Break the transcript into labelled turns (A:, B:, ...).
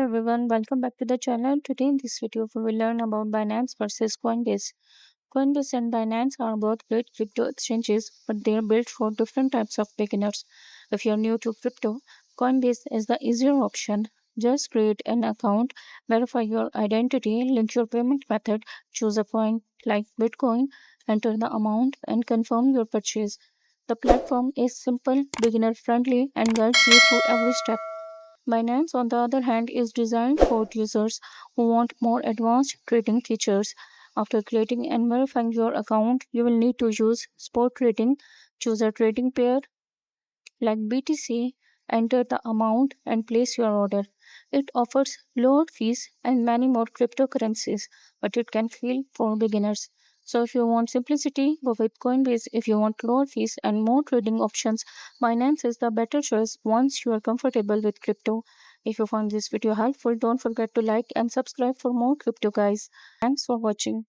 A: Everyone, welcome back to the channel. Today in this video, we will learn about Binance versus Coinbase. Coinbase and Binance are both great crypto exchanges, but they are built for different types of beginners. If you're new to crypto, Coinbase is the easier option. Just create an account, verify your identity, link your payment method, choose a coin like Bitcoin, enter the amount, and confirm your purchase. The platform is simple, beginner friendly, and guides you through every step. Binance, on the other hand, is designed for users who want more advanced trading features. After creating and verifying your account, you will need to use spot trading, choose a trading pair like BTC, enter the amount, and place your order. It offers lower fees and many more cryptocurrencies, but it can feel for beginners. So, if you want simplicity, go with Coinbase. If you want lower fees and more trading options, Binance is the better choice once you are comfortable with crypto. If you found this video helpful, don't forget to like and subscribe for more crypto guys. Thanks for watching.